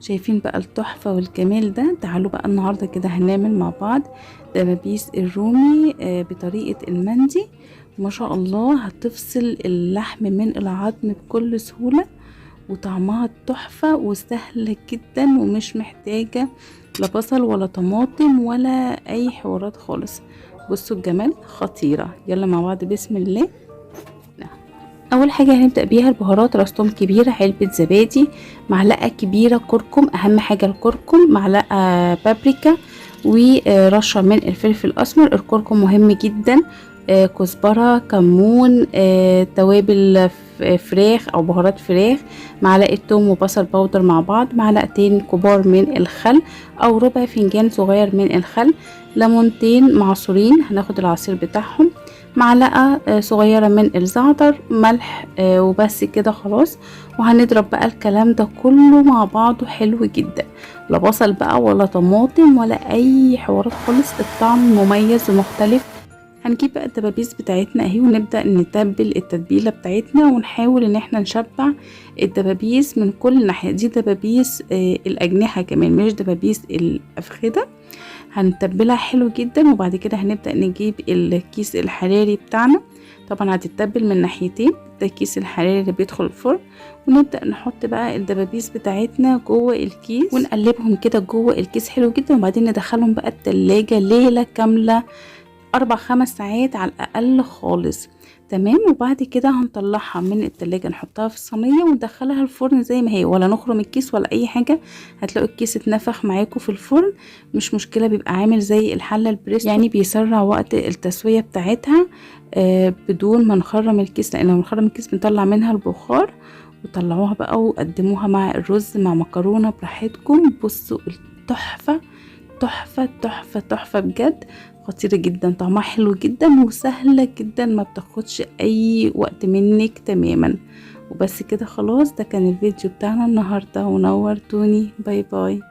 شايفين بقى التحفة والجمال ده؟ تعالوا بقى النهاردة كده هنعمل مع بعض دبابيس الرومي بطريقة المندي. ما شاء الله هتفصل اللحم من العظم بكل سهولة، وطعمها تحفة وسهلة جدا ومش محتاجة لا بصل ولا طماطم ولا اي حوارات خالص. بصوا الجمال، خطيرة. يلا مع بعض بسم الله. اول حاجه هنبدا بيها البهارات. راس توم كبيره، علبه زبادي، معلقه كبيره كركم، اهم حاجه الكركم، معلقه بابريكا، ورشه من الفلفل الاسمر. الكركم مهم جدا. كزبره، كمون، توابل فراخ او بهارات فراخ، معلقه توم وبصل باودر مع بعض، معلقتين كبار من الخل او ربع فنجان صغير من الخل، ليمونتين معصورين هناخد العصير بتاعهم، معلقة صغيرة من الزعتر، ملح وبس كده خلاص. وهنضرب بقى الكلام ده كله مع بعضه حلو جدا، لا بصل بقى ولا طماطم ولا اي حوارات خالص، الطعم مميز ومختلف. هنجيب بقى الدبابيس بتاعتنا اهي ونبدأ نتبل التتبيلة بتاعتنا، ونحاول ان احنا نشبع الدبابيس من كل ناحية. دي دبابيس الأجنحة كمان، مش دبابيس الأفخدة. هنتبلها حلو جدا، وبعد كده هنبدأ نجيب الكيس الحراري بتاعنا. طبعا هتتبل من ناحيتين، ده الكيس الحراري اللي بيدخل الفرن. ونبدأ نحط بقى الدبابيس بتاعتنا جوه الكيس ونقلبهم كده جوه الكيس حلو جدا، وبعدين ندخلهم بقى التلاجة ليلة كاملة، 4-5 ساعات على الأقل خالص. تمام. وبعد كده هنطلعها من التلاجة، نحطها في الصينية وندخلها الفرن زي ما هي، ولا نخرم الكيس ولا اي حاجة. هتلاقوا الكيس اتنفخ معاكم في الفرن، مش مشكلة، بيبقى عامل زي الحلة البريستو، يعني بيسرع وقت التسوية بتاعتها بدون ما نخرم الكيس، لان لو نخرم الكيس بنطلع منها البخار. وطلعوها بقى وقدموها مع الرز مع مكرونة براحتكم. بصوا التحفة، تحفة تحفة تحفة بجد، خطيرة جدا، طعمها حلو جدا وسهلة جدا، ما بتاخدش اي وقت منك تماما. وبس كده خلاص، ده كان الفيديو بتاعنا النهاردة، ونورتوني. باي باي.